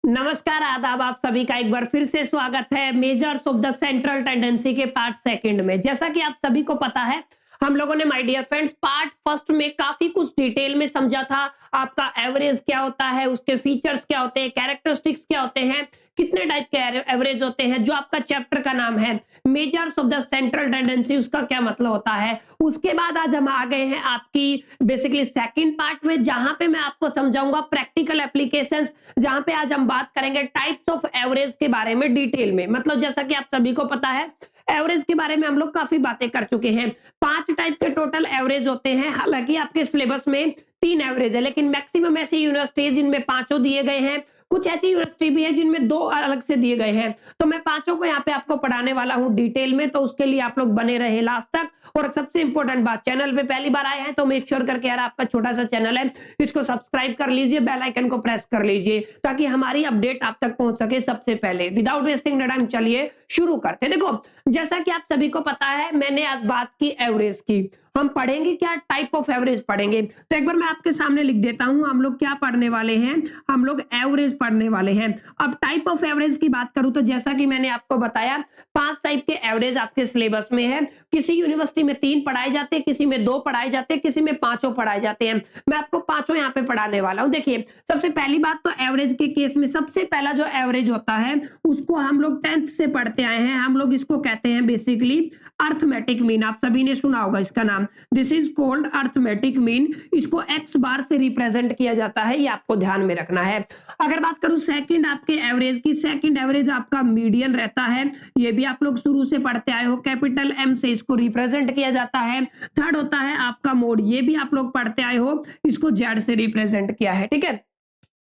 नमस्कार, आदाब। आप सभी का एक बार फिर से स्वागत है measures of the central tendency के पार्ट सेकंड में। जैसा कि आप सभी को पता है, हम लोगों ने my dear friends part first में काफी कुछ डिटेल में समझा था। आपका एवरेज क्या होता है, उसके फीचर्स क्या होते हैं, कैरेक्टरिस्टिक्स क्या होते हैं, कितने टाइप के एवरेज होते हैं। जो आपका चैप्टर का नाम है measures of the central tendency, उसका क्या मतलब होता है। उसके बाद आज हम आ गए हैं आपकी बेसिकली सेकंड पार्ट में, जहां पे मैं आपको समझाऊंगा प्रैक्टिकल एप्लीकेशंस, जहां पे आज हम बात करेंगे टाइप्स ऑफ एवरेज के बारे में डिटेल में। मतलब जैसा कि आप सभी को पता है, एवरेज के बारे में हम लोग काफी बातें कर चुके हैं। 5 टाइप के टोटल एवरेज होते हैं। हालांकि आपके सिलेबस में 3 एवरेज है, लेकिन मैक्सिमम ऐसी यूनिवर्सिटीज जिनमें पांचों दिए गए हैं। कुछ ऐसी यूनिवर्सिटी भी है जिनमें 2 अलग से दिए गए हैं। तो मैं पांचों को यहाँ पे आपको पढ़ाने वाला हूँ डिटेल में, तो उसके लिए आप लोग बने रहे लास्ट तक। और सबसे इंपॉर्टेंट बात, चैनल पे पहली बार आए हैं तो मेक श्योर करके यार, आपका छोटा सा चैनल है, इसको सब्सक्राइब कर लीजिए, बेल आइकन को प्रेस कर लीजिए, ताकि हमारी अपडेट आप तक पहुंच सके सबसे पहले। विदाउट वेस्टिंग टाइम चलिए शुरू करते हैं। देखो, जैसा कि आप सभी को पता है, मैंने आज बात की एवरेज की। हम पढ़ेंगे क्या, टाइप ऑफ एवरेज पढ़ेंगे। तो एक बार मैं आपके सामने लिख देता हूं, हम लोग क्या पढ़ने वाले हैं। हम लोग एवरेज पढ़ने वाले हैं। अब टाइप ऑफ एवरेज की बात करूं तो जैसा कि मैंने आपको बताया, 5 टाइप के एवरेज आपके सिलेबस में है। किसी यूनिवर्सिटी में 3 पढ़ाए जाते हैं, किसी में 2 पढ़ाए जाते हैं, किसी में 5 पढ़ाए जाते हैं। मैं आपको 5 यहाँ पे पढ़ाने वाला हूं। देखिए, सबसे पहली बात तो एवरेज के केस में सबसे पहला जो एवरेज होता है, उसको हम लोग 10th से पढ़ते आए हैं। हम लोग इसको कहते हैं बेसिकली अर्थमेटिक मीन। आप सभी ने सुना होगा इसका नाम, this is called arithmetic mean. इसको एक्स बार से रिप्रेजेंट किया जाता है, ये आपको ध्यान में रखना है। अगर बात करूं सेकंड आपके एवरेज की, सेकंड एवरेज आपका मीडियन रहता है। ये भी आप लोग शुरू से पढ़ते आए हो, कैपिटल एम से इसको रिप्रेजेंट किया जाता है। थर्ड होता है आपका मोड, ये भी आप लोग पढ़ते आए हो, इसको जेड से रिप्रेजेंट किया है। ठीक है,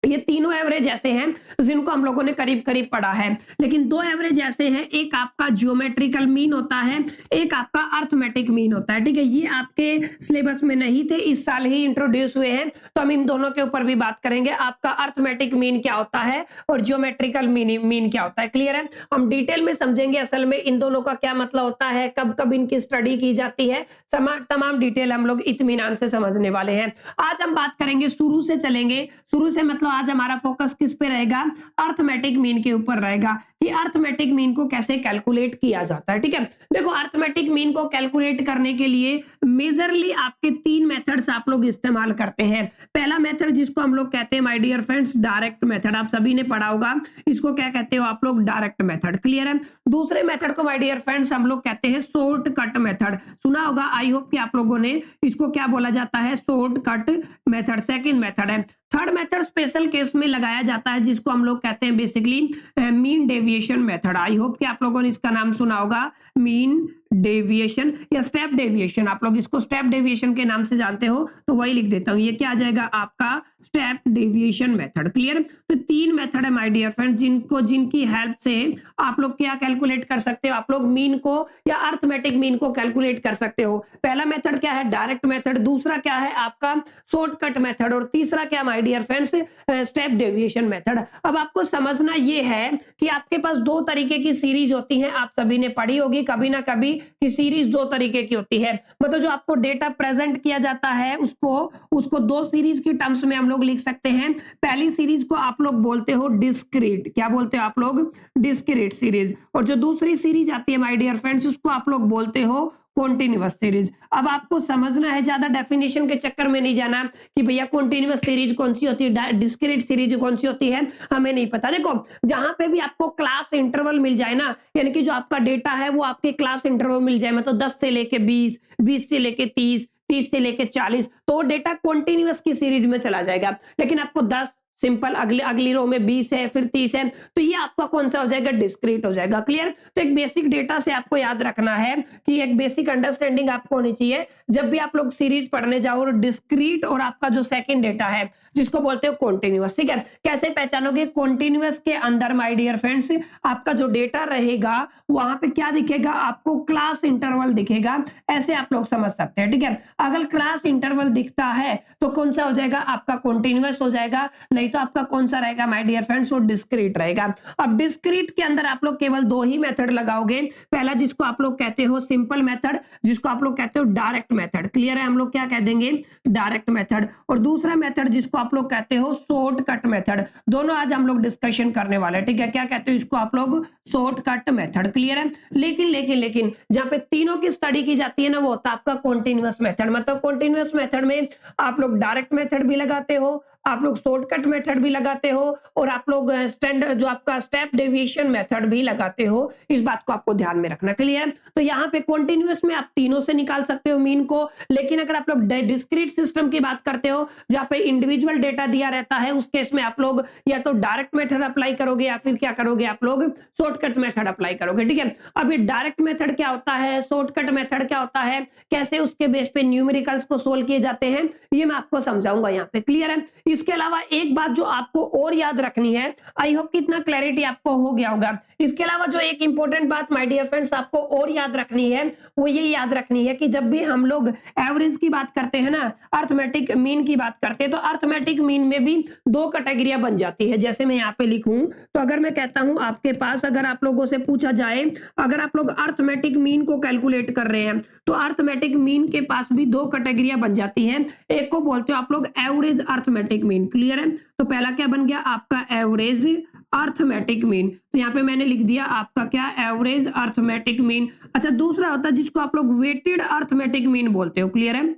ये तीनों एवरेज ऐसे हैं जिनको हम लोगों ने करीब करीब पढ़ा है। लेकिन 2 एवरेज ऐसे हैं, एक आपका ज्योमेट्रिकल मीन होता है, एक आपका अर्थमेटिक मीन होता है। ठीक है, ये आपके सिलेबस में नहीं थे, इस साल ही इंट्रोड्यूस हुए हैं, तो हम इन दोनों के ऊपर भी बात करेंगे। आपका अर्थमेटिक मीन क्या होता है और ज्योमेट्रिकल मीन क्या होता है। क्लियर है, हम डिटेल में समझेंगे असल में इन दोनों का क्या मतलब होता है, कब कब इनकी स्टडी की जाती है, तमाम डिटेल हम लोग इत्मीनान से समझने वाले हैं। आज हम बात करेंगे, शुरू से चलेंगे। शुरू से मतलब आज हमारा फोकस किस पे रहेगा, अर्थमेटिक मीन के ऊपर रहेगा कि अर्थमेटिक मीन को कैसे कैलकुलेट किया जाता है। ठीक है, देखो अर्थमेटिक मीन को कैलकुलेट करने के लिए मेजरली आपके 3 मेथड्स आप लोग इस्तेमाल करते हैं। पहला मेथड जिसको हम लोग कहते हैं my dear friends direct method, आप सभी ने पढ़ा होगा, इसको क्या कहते हो आप लोग, डायरेक्ट मेथड। क्लियर है, दूसरे मेथड को माय डियर फ्रेंड्स हम लोग कहते हैं शॉर्टकट मेथड। सुना होगा, आई होप कि आप लोगों ने, इसको क्या बोला जाता है, शॉर्टकट मेथड। सेकंड मेथड है। थर्ड मेथड स्पेशल केस में लगाया जाता है, जिसको हम लोग कहते हैं basically mean deviation method. I hope कि आप लोगों ने इसका नाम सुना होगा, मीन डेविएशन या स्टेप डेविएशन। आप लोग इसको स्टेप डेविएशन के नाम से जानते हो, तो वही लिख देता हूं, ये क्या आ जाएगा आपका स्टेप डेविएशन मेथड। क्लियर, तो 3 मेथड है माय डियर फ्रेंड्स, जिनकी हेल्प से आप लोग क्या कैलकुलेट कर सकते हो, आप लोग मीन को या अर्थमेटिक मीन को कैलकुलेट कर सकते हो। पहला मेथड क्या है, डायरेक्ट मेथड, दूसरा क्या है आपका शॉर्टकट मेथड, और तीसरा क्या my dear friends, step deviation method. अब आपको समझना ये है कि आपके पास 2 तरीके की सीरीज होती है। आप सभी ने पढ़ी होगी कभी ना कभी कि सीरीज 2 तरीके की होती है। मतलब जो आपको डेटा प्रेजेंट किया जाता है, उसको 2 सीरीज की टर्म्स में हम लोग लिख सकते हैं। पहली सीरीज को आप लोग बोलते हो डिस्क्रीट, क्या बोलते हो आप लोग, डिस्क्रीट सीरीज। और जो दूसरी सीरीज आती है माय डियर फ्रेंड्स, उसको आप लोग बोलते हो कॉन्टिन्यूअस सीरीज। अब आपको समझना है, ज्यादा डेफिनेशन के चक्कर में नहीं जाना कि भैया कॉन्टिन्यूअस सीरीज कौन सी होती है, डिस्क्रीट सीरीज कौन सी होती है, हमें नहीं पता। देखो, जहां पे भी आपको क्लास इंटरवल मिल जाए ना, यानी कि जो आपका डेटा है वो आपके क्लास इंटरवल मिल जाए, मतलब 10 से लेके 20, 20 से लेके 30, 30 से लेके 40, तो डेटा कॉन्टिन्यूअस की सीरीज में चला जाएगा। लेकिन आपको 10 सिंपल, अगली रो में 20 है, फिर 30 है, तो ये आपका कौन सा हो जाएगा, डिस्क्रीट हो जाएगा। क्लियर, तो एक बेसिक डेटा से आपको याद रखना है कि एक बेसिक अंडरस्टैंडिंग आपको होनी चाहिए जब भी आप लोग सीरीज पढ़ने जाओ, और डिस्क्रीट और आपका जो सेकंड डेटा है जिसको बोलते हो कॉन्टिन्यूअस। ठीक है, कैसे पहचानोगे, कॉन्टिन्यूअस के अंदर माय डियर फ्रेंड्स आपका जो डेटा रहेगा वहां पे क्या दिखेगा, आपको क्लास इंटरवल दिखेगा, ऐसे आप लोग समझ सकते हैं। ठीक है, अगर क्लास इंटरवल दिखता है तो कौन सा हो जाएगा, आपका कॉन्टिन्यूअस हो जाएगा, नहीं तो आपका कौन सा रहेगा माय डियर फ्रेंड्स, वो डिस्क्रीट रहेगा। अब डिस्क्रीट के अंदर आप लोग केवल 2 ही मेथड लगाओगे। पहला जिसको आप लोग कहते हो सिंपल मेथड, जिसको आप लोग कहते हो डायरेक्ट मेथड। क्लियर है, हम लोग क्या कह देंगे, डायरेक्ट मेथड। और दूसरा मेथड जिसको आप लोग कहते हो शॉर्टकट मेथड। दोनों आज हम लोग डिस्कशन करने वाले हैं, ठीक है। क्या कहते हो इसको आप लोग? Shortcut method. क्लियर है? लेकिन जहां पे तीनों की स्टडी की जाती है ना, वो होता है आपका कॉन्टिन्यूअस मेथड। मतलब कॉन्टिन्यूअस मेथड में आप लोग डायरेक्ट मेथड भी लगाते हो, आप लोग शॉर्टकट मेथड भी लगाते हो, और आप लोग स्टैंडर्ड जो आपका स्टेप डेविएशन मेथड भी लगाते हो। इस बात को आपको ध्यान में रखना। क्लियर है? तो यहाँ पे कॉन्टिन्यूअस में आप तीनों से निकाल सकते हो मीन को, लेकिन अगर आप लोग डिस्क्रीट सिस्टम की बात करते हो जहाँ पे इंडिविजुअल डेटा दिया रहता है, उस केस में आप लोग या तो डायरेक्ट मेथड अप्लाई करोगे या फिर क्या करोगे, आप लोग शॉर्टकट मेथड अप्लाई करोगे। ठीक है? अब ये डायरेक्ट मेथड क्या होता है, शॉर्टकट मेथड क्या होता है, कैसे उसके बेस पे न्यूमेरिकल्स को सोल्व किए जाते हैं, ये मैं आपको समझाऊंगा यहाँ पे। क्लियर है? इसके अलावा एक बात जो आपको और याद रखनी है, आई होप कि इतना क्लैरिटी आपको हो गया होगा। इसके अलावा जो एक इंपॉर्टेंट बात माय डियर फ्रेंड्स आपको और याद रखनी है, वो ये याद रखनी है कि जब भी हम लोग एवरेज की बात करते हैं ना, अर्थमेटिक मीन की बात करते हैं, तो अर्थमेटिक मीन में भी दो कैटेगरियां बन जाती है। जैसे मैं यहाँ पे लिखूं, तो अगर मैं कहता हूं आपके पास अगर आप लोगों से पूछा जाए, अगर आप लोग अर्थमेटिक मीन को कैलकुलेट कर रहे हैं, तो अर्थमेटिक मीन के पास भी दो कैटेगरियां बन जाती हैं। एक को बोलते हो आप लोग एवरेज अर्थमेटिक मीन। क्लियर है? तो पहला क्या बन गया आपका? Average arithmetic mean. तो यहाँ पे मैंने लिख दिया आपका क्या? Average arithmetic mean. अच्छा, दूसरा होता है जिसको आप लोग वेटेड अर्थमेटिक मीन बोलते हो। क्लियर है?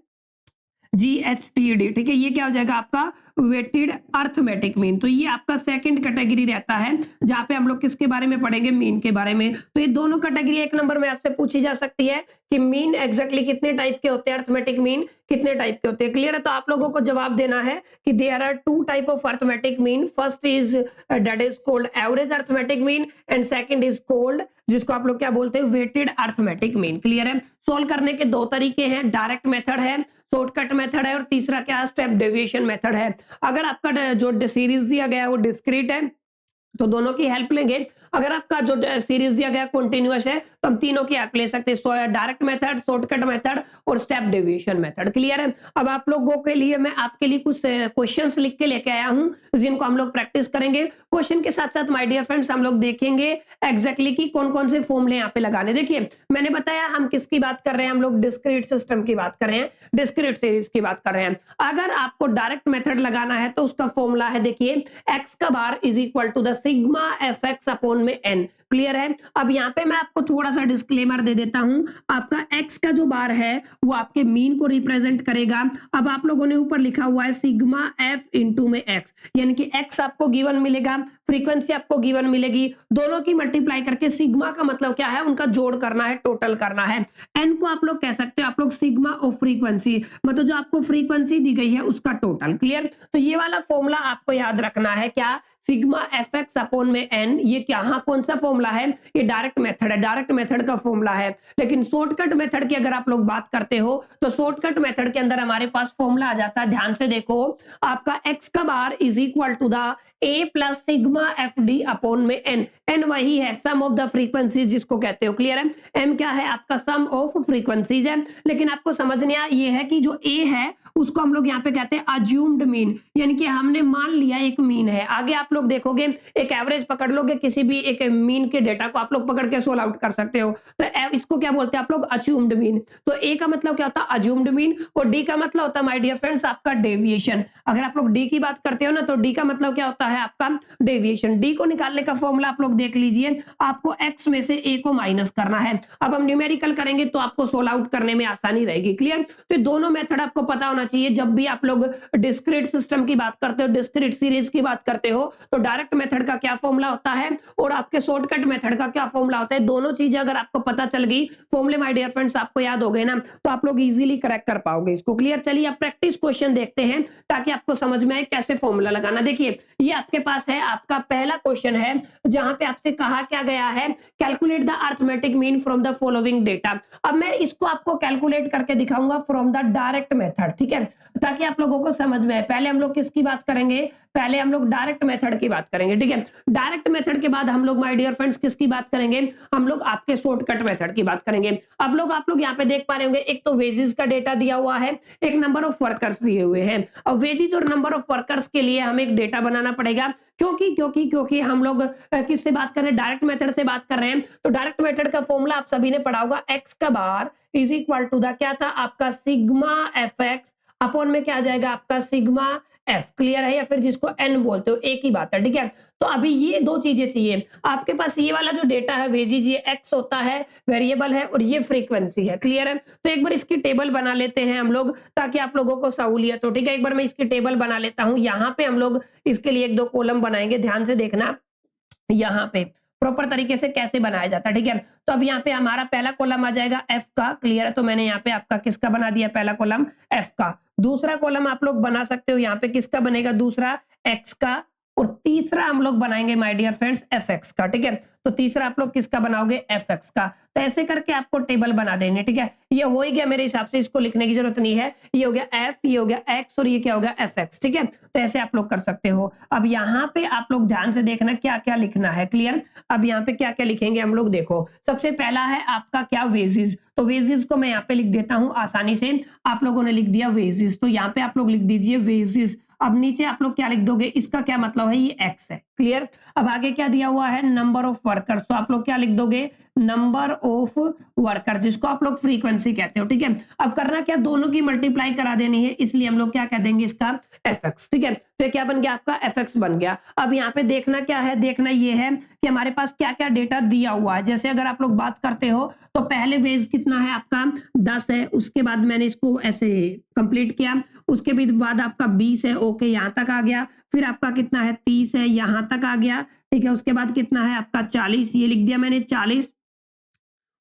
GHTD। ठीक है? ये क्या हो जाएगा आपका? Weighted arithmetic mean. तो ये आपका सेकंड कैटेगरी रहता है, जहां पे हम लोग किसके बारे में पढ़ेंगे? मीन के बारे में। तो ये दोनों कैटेगरी एक नंबर में आपसे पूछी जा सकती है कि मीन एग्जैक्टली कितने टाइप के होते हैं, अर्थमेटिक मीन कितने टाइप के होते हैं। क्लियर है? तो आप लोगों को जवाब देना है कि there are two type of arithmetic mean. First is that is called average arithmetic mean and second is called, जिसको आप लोग क्या बोलते हैं? Weighted arithmetic mean. क्लियर है? सोल्व करने के दो तरीके हैं, डायरेक्ट मेथड है, शॉर्टकट मेथड है, और तीसरा क्या? स्टेप डेविएशन मेथड है। अगर आपका जो सीरीज दिया गया है वो डिस्क्रीट है, तो दोनों की हेल्प लेंगे। अगर आपका जो सीरीज दिया गया कंटिन्यूअस है, तो हम तीनों की हेल्प ले सकते हैं, डायरेक्ट मेथड, शॉर्टकट मेथड और स्टेप डेविएशन मेथड। क्लियर है? अब आप लोगों के लिए मैं आपके लिए कुछ क्वेश्चंस लिख के लेके आया हूं, जिनको हम लोग प्रैक्टिस करेंगे। क्वेश्चन के साथ साथ माय डियर फ्रेंड्स हम लोग देखेंगे एग्जैक्टली कि कौन कौन से फॉर्मूले यहाँ पे लगाने। देखिए, मैंने बताया हम किसकी बात कर रहे हैं, हम लोग डिस्क्रीट सिस्टम की बात कर रहे हैं, डिस्क्रीट सीरीज की बात कर रहे हैं। अगर आपको डायरेक्ट मेथड लगाना है तो उसका फॉर्मूला है, देखिए, एक्स का bar is equal to the sigma F X upon में एन। क्लियर है? अब यहाँ पे मैं आपको थोड़ा सा डिस्क्लेमर दे देता हूं। आपका x का जो बार है वो आपके मीन को रिप्रेजेंट करेगा। अब आप लोगों ने ऊपर लिखा हुआ है सिग्मा f इंटू में x, यानी कि x आपको गिवन मिलेगा, फ्रीक्वेंसी आपको गिवन मिलेगी, दोनों की मल्टीप्लाई करके सिग्मा का मतलब क्या है? उनका जोड़ करना है, टोटल करना है। n को आप लोग कह सकते हो आप लोग सिग्मा ऑफ फ्रीक्वेंसी, मतलब जो आपको फ्रीक्वेंसी दी गई है उसका टोटल। क्लियर? तो ये वाला फॉर्मूला आपको याद रखना है, क्या? सिग्मा एफ एक्स अपॉन में एन। ये क्या? हाँ, कौन सा फॉर्मूला है? ये डायरेक्ट मेथड है, डायरेक्ट मेथड का फॉर्मूला है। लेकिन शॉर्टकट मेथड की अगर आप लोग बात करते हो, तो शॉर्टकट मेथड के अंदर हमारे पास फॉर्मूला आ जाता है, ध्यान से देखो, आपका एक्स का bar is equal to the A plus sigma F D upon में एन। एन वही है सम ऑफ द फ्रीक्वेंसीज जिसको कहते हो। क्लियर है? एम क्या है? आपका सम ऑफ फ्रीक्वेंसीज है। लेकिन आपको समझने ये है कि जो ए है उसको हम लोग यहाँ पे कहते हैं अज्यूम्ड मीन, यानी कि हमने मान लिया एक मीन है। आगे आप लोग देखोगे एक एवरेज पकड़ लोगे, किसी भी एक मीन के डेटा को आप लोग पकड़ के सोल्व आउट कर सकते हो, तो इसको क्या बोलते हैं आप लोग? Assumed mean. तो ए का मतलब क्या होता है? अज्यूम्ड मीन, और डी का मतलब होता है माय डियर फ्रेंड्स आपका डेविएशन। अगर आप लोग डी की बात करते हो ना, तो डी का मतलब क्या होता है? आपका डेविएशन। डी को निकालने का फॉर्मूला आप लोग देख लीजिए, आपको एक्स में से ए को माइनस करना है। अब हम न्यूमेरिकल करेंगे तो आपको सोल्व आउट करने में आसानी रहेगी। क्लियर? तो दोनों मेथड आपको पता होना चाहिए। जब भी आप लोग डिस्क्रीट सिस्टम की बात करते हो, डिस्क्रीट सीरीज की बात करते हो, तो डायरेक्ट मेथड का क्या फॉर्मूला होता है और आपके शॉर्टकट मेथड का क्या फॉर्मूला होता है, दोनों चीजें अगर आपको पता चल गई, फॉर्मूले माय डियर फ्रेंड्स आपको याद हो गए ना, तो आप लोग इजीली करेक्ट कर पाओगे इसको। क्लियर? चलिए अब प्रैक्टिस क्वेश्चन देखते हैं ताकि आपको समझ में आए कैसे फॉर्मूला लगाना। देखिए, ये आपके पास है, आपका पहला क्वेश्चन है, जहां पे आपसे कहा क्या गया है, calculate the arithmetic mean from the following data. अब मैं इसको आपको कैलकुलेट करके दिखाऊंगा फ्रॉम द डायरेक्ट मेथड, ठीक है, ताकि आप लोगों को समझ में आए। पहले हम लोग किसकी बात करेंगे? पहले हम लोग डायरेक्ट मेथड की बात करेंगे, ठीक है। डायरेक्ट मेथड के बाद हम लोग माय डियर फ्रेंड्स किसकी बात करेंगे? हम लोग आपके शॉर्टकट मेथड की बात करेंगे। अब आप लोग यहाँ पे देख पा रहे होंगे, एक तो वेजेस का डेटा दिया हुआ है, एक नंबर ऑफ वर्कर्स दिए हुए हैं। अब वेजेस और नंबर ऑफ वर्कर्स के लिए हमें एक डेटा बनाना पड़ेगा, क्योंकि हम लोग किससे बात कर रहे हैं? डायरेक्ट मेथड से बात कर रहे हैं। तो डायरेक्ट मेथड का फॉर्मूला आप सभी ने पढ़ा होगा, एक्स का bar is equal to the क्या था आपका? सिग्मा एफ एक्स अपॉन में क्या आ जाएगा आपका? सिग्मा एफ, क्लियर है, या फिर जिसको एन बोलते हो, एक ही बात है, ठीक है। तो अभी ये दो चीजें चाहिए आपके पास। ये वाला जो डेटा है वेजीज, ये एक्स होता है, वेरिएबल है, और ये फ्रीक्वेंसी है, क्लियर है। तो एक बार इसकी टेबल बना लेते हैं हम लोग, ताकि आप लोगों को सहूलियत हो, ठीक है। एक बार मैं इसकी टेबल बना लेता हूं। यहाँ पे हम लोग इसके लिए एक दो कॉलम बनाएंगे, ध्यान से देखना यहाँ पे प्रॉपर तरीके से कैसे बनाया जाता है, ठीक है। तो अब यहाँ पे हमारा पहला कॉलम आ जाएगा एफ का, क्लियर है। तो मैंने यहाँ पे आपका किसका बना दिया, पहला कॉलम एफ का। दूसरा कॉलम आप लोग बना सकते हो, यहाँ पे किसका बनेगा, दूसरा एक्स का। और तीसरा हम लोग बनाएंगे my dear friends F X का, ठीक है। तो तीसरा आप लोग किसका बनाओगे, एफ एक्स का। तो ऐसे करके आपको टेबल बना देनी, ठीक है। ये हो ही गया मेरे हिसाब से, इसको लिखने की जरूरत नहीं है। ये हो गया एफ, ये हो गया एक्स, और ये क्या होगा, एफ एक्स, ठीक है। तो ऐसे आप लोग कर सकते हो। अब यहाँ पे आप लोग ध्यान से देखना क्या क्या लिखना है, क्लियर। अब यहाँ पे क्या क्या लिखेंगे हम लोग, देखो सबसे पहला है आपका क्या, वेजेस। तो वेजेस को मैं यहाँ पे लिख देता हूँ आसानी से। आप लोगों ने लिख दिया वेजेस, तो यहाँ पे आप लोग लिख दीजिए वेजेस। अब नीचे आप लोग क्या लिख दोगे, इसका क्या मतलब है, ये एक्स है, क्लियर। अब आगे क्या दिया हुआ है, नंबर ऑफ वर्कर्स, तो आप लोग क्या लिख दोगे, नंबर ऑफ वर्कर, जिसको आप लोग फ्रीक्वेंसी कहते हो, ठीक है। अब करना क्या, दोनों की मल्टीप्लाई करा देनी है, इसलिए हम लोग क्या कह देंगे, इसका एफ एक्स, ठीक है। तो ये क्या बन गया, आपका एफ एक्स बन गया। अब यहाँ पे देखना क्या है, देखना ये है कि हमारे पास क्या क्या डेटा दिया हुआ है। जैसे अगर आप लोग बात करते हो तो पहले वेज कितना है आपका, 10 है। उसके बाद मैंने इसको ऐसे कंप्लीट किया, उसके भी बाद आपका 20 है, ओके, यहाँ तक आ गया। फिर आपका कितना है, 30 है, यहाँ तक आ गया, ठीक है। उसके बाद कितना है आपका 40, ये लिख दिया मैंने 40।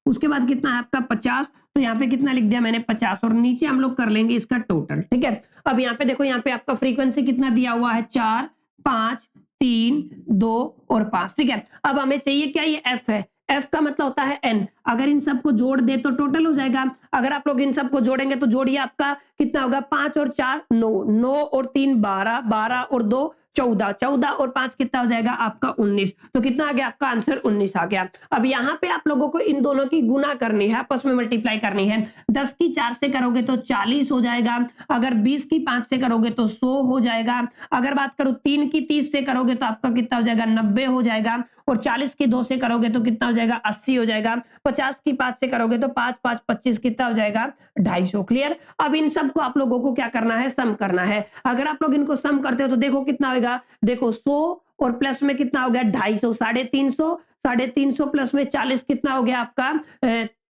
उसके बाद कितना है आपका 50, तो यहाँ पे कितना लिख दिया मैंने 50, और नीचे हम लोग कर लेंगे इसका टोटल, ठीक है। अब यहाँ पे देखो, यहाँ पे आपका फ्रीक्वेंसी कितना दिया हुआ है, 4, 5, 3, 2 और 5, ठीक है। अब हमें चाहिए क्या, ये एफ है। एफ का मतलब होता है एन। अगर इन सबको जोड़ दे तो टोटल हो जाएगा। अगर आप लोग इन सबको जोड़ेंगे तो जोड़िए, आपका कितना होगा, 5 और 4 9, 9 और 3 12, 12 और 2 14, 14 और 5 कितना हो जाएगा आपका 19। तो कितना आ गया आपका आंसर, 19 आ गया। अब यहाँ पे आप लोगों को इन दोनों की गुना करनी है, आपस में मल्टीप्लाई करनी है। 10 की 4 से करोगे तो 40 हो जाएगा। अगर 20 की 5 से करोगे तो 100 हो जाएगा। अगर बात करूं 3 की 30 से करोगे तो आपका कितना हो जाएगा, 90 हो जाएगा। और 40 की 2 से करोगे तो कितना हो जाएगा, 80 हो जाएगा। 50 की 5 से करोगे तो 5 5 25 कितना हो जाएगा, 250, क्लियर। अब इन सबको आप लोगों को क्या करना है, सम करना है। अगर आप लोग इनको सम करते हो तो देखो कितना होगा, देखो 100 और प्लस में कितना हो गया, 250, 350, 350 प्लस में 40 कितना हो गया आपका,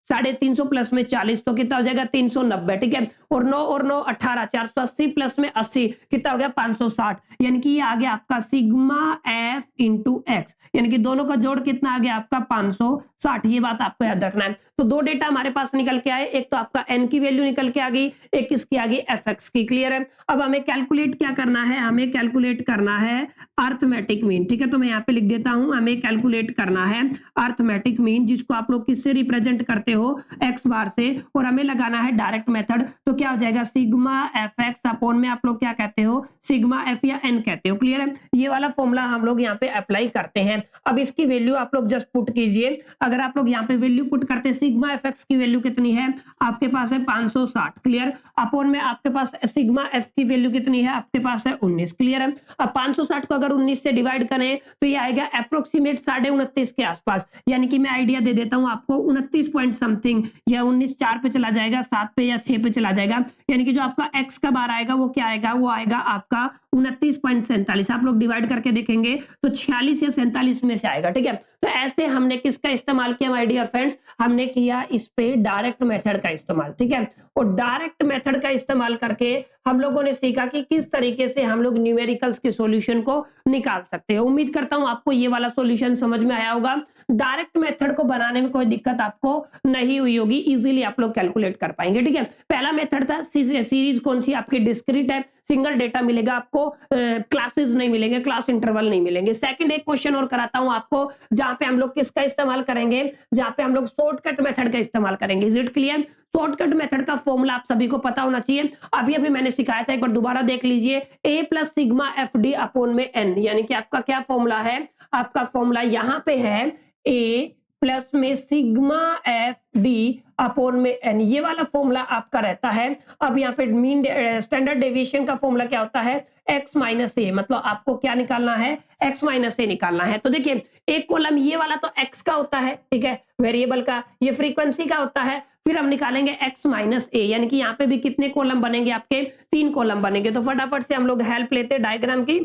350 प्लस में 40 तो कितना हो जाएगा, 390, ठीक है। और 9 और 9 18, 480 प्लस में 80 कितना हो गया, 560। यानी कि ये आ गया आपका सिग्मा एफ इंटू एक्स, यानी कि दोनों का जोड़ कितना आ गया आपका 560। ये बात आपको याद रखना है। तो दो डेटा हमारे पास निकल के आए, एक तो आपका एन की वैल्यू निकल के आ गई, एक किसकी आ गई, एफ एक्स की, क्लियर है। अब हमें कैलकुलेट क्या करना है, हमें कैलकुलेट करना है अर्थमेटिक मीन, ठीक है। तो मैं यहाँ पे लिख देता हूं, हमें कैलकुलेट करना है अर्थमेटिक मीन, जिसको आप लोग किससे रिप्रेजेंट करते हो, एक्स बार से। और हमें लगाना है डायरेक्ट मेथड। तो क्या हो जाएगा, सिग्मा एफ एक्स अपॉन में आप लोग क्या कहते हो, सिग्मा एफ या एन कहते हो, क्लियर है। ये वाला फॉर्मूला हम लोग यहाँ पे अप्लाई करते हैं। अब इसकी वैल्यू आप लोग जस्ट पुट कीजिए। अगर आप लोग यहाँ पे वैल्यू पुट करते हैं, सिग्मा एफ एक्स की वैल्यू कितनी है आपके पास है 560, क्लियर। अपॉन में आपके पास सिग्मा एफ की वैल्यू कितनी है आपके पास है 19, क्लियर है। अब 560 को अगर 19 से डिवाइड करें तो ये आएगा अप्रोक्सीमेट 29.5 के आसपास। यानी कि मैं आइडिया दे देता हूं आपको, 29 पॉइंट समथिंग, या 19 4 पे चला जाएगा, 7 पे या 6 पे चला जाएगा। यानी कि जो आपका एक्स का बार आएगा वो क्या आएगा, वो आएगा आपका 29.47। आप लोग डिवाइड करके देखेंगे तो 46 या 47 में से आएगा, ठीक है। तो ऐसे हमने किसका इस्तेमाल किया माय डियर फ्रेंड्स, हमने किया इस पे डायरेक्ट मेथड का इस्तेमाल, ठीक है। और डायरेक्ट मेथड का इस्तेमाल करके हम लोगों ने सीखा कि किस तरीके से हम लोग न्यूमेरिकल्स के सॉल्यूशन को निकाल सकते हैं। उम्मीद करता हूं आपको ये वाला सॉल्यूशन समझ में आया होगा। डायरेक्ट मेथड को बनाने में कोई दिक्कत आपको नहीं हुई होगी, इजीली आप लोग कैलकुलेट कर पाएंगे, ठीक है। पहला मेथड था सीरीज, कौन सी आपकी डिस्क्रीट है, सिंगल डेटा मिलेगा आपको, क्लासेस नहीं मिलेंगे, क्लास इंटरवल नहीं मिलेंगे। सेकंड एक क्वेश्चन और कराता हूं आपको, जहां पे हम लोग किसका इस्तेमाल करेंगे, जहां पे हम लोग शॉर्टकट मेथड का इस्तेमाल करेंगे। Is it clear? Shortcut method का फॉर्मूला आप सभी को पता होना चाहिए, अभी अभी मैंने सिखाया था, एक बार दोबारा देख लीजिए। A plus sigma F D upon में एन, यानी कि आपका क्या फॉर्मूला है, आपका फॉर्मूला यहां पे है ए प्लस में सिग्मा एफ डी अपॉन में एन, ये वाला फॉर्मूला आपका रहता है। अब यहाँ पे मीन स्टैंडर्ड डेविएशन का फॉर्मूला क्या होता है, x माइनस ए, मतलब आपको क्या निकालना है, x माइनस ए निकालना है। तो देखिए एक कॉलम ये वाला तो x का होता है, ठीक है, वेरिएबल का, ये फ्रीक्वेंसी का होता है। फिर हम निकालेंगे x माइनस ए, यानी कि यहाँ पे भी कितने कॉलम बनेंगे आपके, 3 कॉलम बनेंगे। तो फटाफट से हम लोग हेल्प लेते हैं डायग्राम की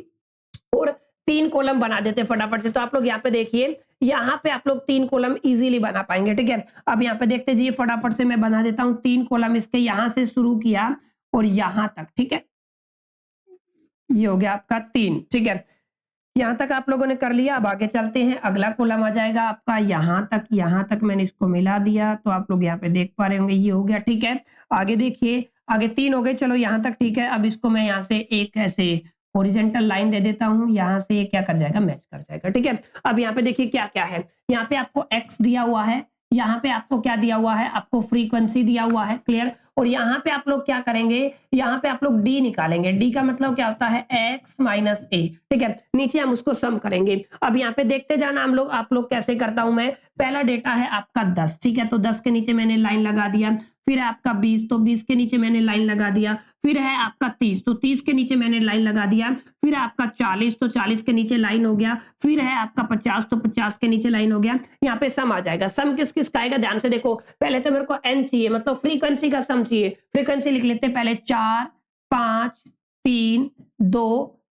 और 3 कॉलम बना देते हैं फटाफट से। तो आप लोग यहाँ पे देखिए, यहाँ पे आप लोग 3 कॉलम इजीली बना पाएंगे, ठीक है। अब यहाँ पे देखते जाइए, फटाफट से मैं बना देता हूँ 3 कॉलम इसके, यहाँ से शुरू किया और यहाँ तक, ठीक है। ये हो गया आपका 3, ठीक है। यहाँ तक आप लोगों ने कर लिया। अब आगे चलते हैं, अगला कॉलम आ जाएगा आपका यहाँ तक मैंने इसको मिला दिया, तो आप लोग यहाँ पे देख पा रहे होंगे, ये हो गया, ठीक है। आगे देखिए, आगे 3 हो गए, चलो यहाँ तक ठीक है। अब इसको मैं यहाँ से एक ऐसे हॉरिजॉन्टल लाइन दे देता हूँ, यहाँ से ये क्या कर जाएगा, मैच कर जाएगा, ठीक है। अब यहाँ पे देखिए क्या क्या है, यहाँ पे आपको x दिया हुआ है, यहाँ पे आपको क्या दिया हुआ है, आपको फ्रीक्वेंसी दिया हुआ है, क्लियर। और यहाँ पे आप लोग क्या करेंगे, यहाँ पे आप लोग d निकालेंगे। d का मतलब क्या होता है, x माइनस ए, ठीक है। नीचे हम उसको सम करेंगे। अब यहाँ पे देखते जाना हम लोग, आप लोग कैसे करता हूं मैं। पहला डेटा है आपका 10, ठीक है, तो 10 के नीचे मैंने लाइन लगा दिया। फिर है आपका 20, तो 20 के नीचे मैंने लाइन लगा दिया। फिर है आपका 30, तो 30 के नीचे मैंने लाइन लगा दिया। फिर है आपका 40, तो 40 के नीचे लाइन हो गया। फिर है आपका 50, तो 50 के नीचे लाइन हो गया। यहाँ पे सम आ जाएगा। सम किस किस का आएगा, ध्यान से देखो। पहले तो मेरे को n चाहिए, मतलब फ्रीक्वेंसी का सम चाहिए। फ्रीक्वेंसी लिख लेते हैं पहले, 4 5 3 2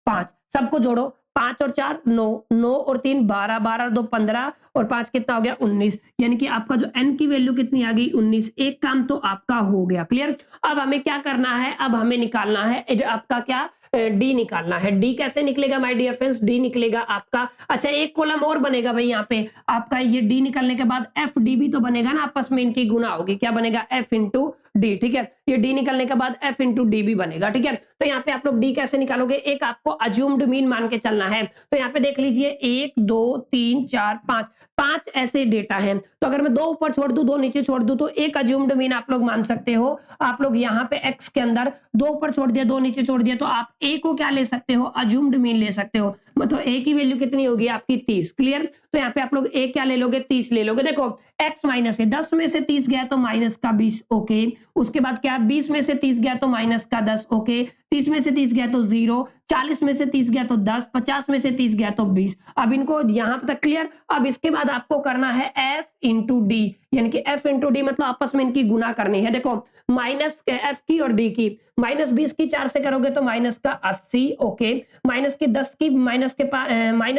5, सबको जोड़ो। 5 और 4 9, 9 और 3 12, 12 और 2 15 और 5 कितना हो गया, 19। यानी कि आपका जो n की वैल्यू कितनी आ गई, 19। एक काम तो आपका हो गया, क्लियर। अब हमें क्या करना है, अब हमें निकालना है आपका क्या, डी निकालना है। डी कैसे निकलेगा माय डियर फ्रेंड्स, डी निकलेगा आपका, अच्छा एक कॉलम और बनेगा भाई यहाँ पे आपका। ये डी निकलने के बाद एफ डी भी तो बनेगा ना, आपस में इनकी गुना होगी, क्या बनेगा, एफ इंटू डी, ठीक है। ये डी निकलने के बाद एफ इंटू डी भी बनेगा, ठीक है। तो यहाँ पे आप लोग डी कैसे निकालोगे, एक आपको अज्यूम्ड मीन मान के चलना है। तो यहाँ पे देख लीजिए, 1 2 3 4 5, 5 ऐसे डेटा हैं। तो अगर मैं 2 ऊपर छोड़ दूं, 2 नीचे छोड़ दूं, तो एक अज्यूम्ड मीन आप लोग मान सकते हो। आप लोग यहाँ पे x के अंदर 2 ऊपर छोड़ दिया, 2 नीचे छोड़ दिया, तो आप a को क्या ले सकते हो, अज्यूम्ड मीन ले सकते हो। मतलब a की वैल्यू कितनी होगी आपकी, 30, क्लियर। तो यहाँ पे आप लोग a क्या ले लोगे, 30 ले लोगे। देखो x माइनस है, 10 में से 30 गया तो माइनस का 20, ओके। उसके बाद क्या, 20 में से 30 गया तो माइनस का 10, ओके। 30 में से 30 गया तो 0, 40 में से 30 गया तो 10, 50 में से 30 गया तो 20। अब इनको यहाँ तक क्लियर। अब इसके बाद आपको करना है f इंटू डी, यानी कि f इंटू डी मतलब आपस में इनकी गुना करनी है। देखो माइनस f की और d की, माइनस 20 की 4 से करोगे तो माइनस का 80, ओके। माइनस की 10 की माइनस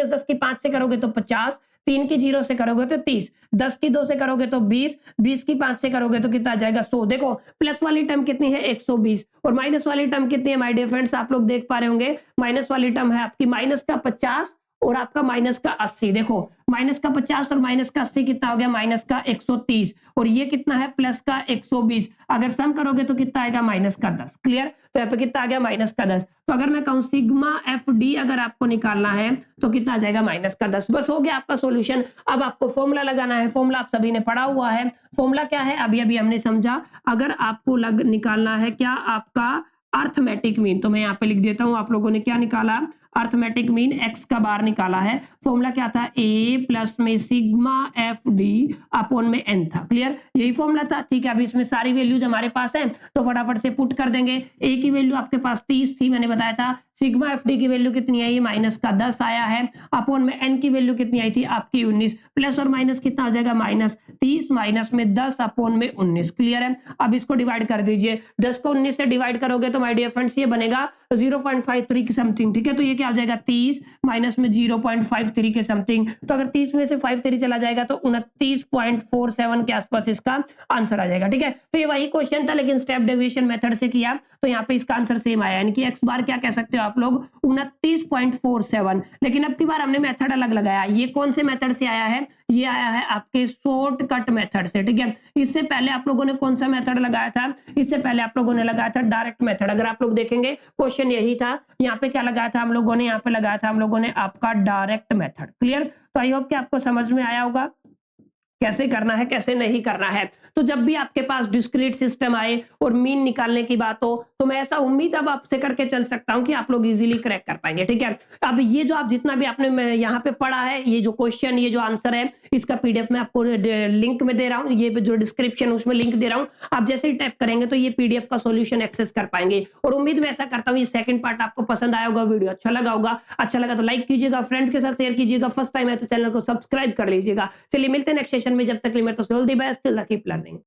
10 की 5 से करोगे तो 50, 3 की 0 से करोगे तो 30, 10 की 2 से करोगे तो 20, 20 की 5 से करोगे तो कितना आ जाएगा, 100। देखो प्लस वाली टर्म कितनी है, 120, और माइनस वाली टर्म कितनी है माय डियर फ्रेंड्स, आप लोग देख पा रहे होंगे। माइनस वाली टर्म है आपकी माइनस का 50 और आपका माइनस का 80। देखो माइनस का 50 और माइनस का 80 कितना हो गया, माइनस का 130, और ये कितना है, प्लस का 120। अगर सम करोगे तो कितना आएगा, माइनस का 10, क्लियर। तो यहाँ पे कितना आ गया, माइनस का 10। तो अगर मैं कहूं सिग्मा एफ डी अगर आपको निकालना है तो कितना आ जाएगा, माइनस का 10। बस हो गया आपका सॉल्यूशन। अब आपको फॉर्मूला लगाना है। फॉर्मूला आप सभी ने पढ़ा हुआ है। फॉर्मूला क्या है, अभी अभी हमने समझा। अगर आपको निकालना है क्या, आपका अर्थमेटिक मीन, तो मैं यहाँ पे लिख देता हूं। आप लोगों ने क्या निकाला, अर्थमेटिक मीन x का बार निकाला है। फॉर्मूला क्या था, a प्लस में सिग्मा एफ डी अपॉन में n था, क्लियर। यही फॉर्मूला था, ठीक है। अभी इसमें सारी वैल्यूज हमारे पास है तो फटाफट से पुट कर देंगे। a की वैल्यू आपके पास 30 थी, मैंने बताया था। सिग्मा एफ डी की वैल्यू कितनी आई, माइनस का 10 आया है। अपॉन में n की वैल्यू कितनी आई थी आपकी 19, प्लस और माइनस कितना आ जाएगा, माइनस 30 माइनस में 10 अपॉन में 19, क्लियर है। अब इसको डिवाइड कर दीजिए। 10 को 19 से डिवाइड करोगे तो माय डियर फ्रेंड्स ये बनेगा 0.53 की समथिंग, ठीक है। तो ये क्या आ जाएगा, 30 माइनस में 0.53 के समथिंग। तो अगर 30 में से 53 चला जाएगा तो 29.47 के आसपास इसका आंसर आ जाएगा, ठीक है। तो ये वही क्वेश्चन था लेकिन स्टेप डेविएशन मेथड से किया, तो यहाँ पे इसका आंसर सेम आया, यानी कि एक्स बार क्या कह सकते हो आप लोग, 29.47। लेकिन अब की बार हमने मेथड अलग लगाया। ये कौन से मेथड से आया है, ये आया है आपके शॉर्टकट मेथड से, ठीक है। इससे पहले आप लोगों ने कौन सा मेथड लगाया था, इससे पहले आप लोगों ने लगाया था डायरेक्ट मेथड। अगर आप लोग देखेंगे क्वेश्चन यही था। यहाँ पे क्या लगाया था हम लोगों ने, यहाँ पे लगाया था हम लोगों ने आपका डायरेक्ट मेथड, क्लियर। तो आई होप कि आपको समझ में आया होगा कैसे करना है कैसे नहीं करना है। तो जब भी आपके पास डिस्क्रीट सिस्टम आए और मीन निकालने की बात हो तो मैं ऐसा उम्मीद अब आपसे करके चल सकता हूं कि आप लोग इजीली क्रैक कर पाएंगे, ठीक है। अब ये जो आप जितना भी आपने यहाँ पे पढ़ा है, ये जो क्वेश्चन, ये जो आंसर है, इसका पीडीएफ में आपको लिंक में दे रहा हूँ। ये जो डिस्क्रिप्शन उसमें लिंक दे रहा हूँ, आप जैसे ही टाइप करेंगे तो ये पीडीएफ का सोल्यूशन एक्सेस कर पाएंगे। और उम्मीद मैं ऐसा करता हूँ ये सेकंड पार्ट आपको पसंद आया होगा, वीडियो अच्छा लगा होगा। अच्छा लगा तो लाइक कीजिएगा, फ्रेंड्स के साथ शेयर कीजिएगा, फर्स्ट टाइम है तो चैनल को सब्सक्राइब कर लीजिएगा। चलिए मिलते हैं नेक्स्ट सेशन में, जब तक के लिए मैं तो all the best, keep learning.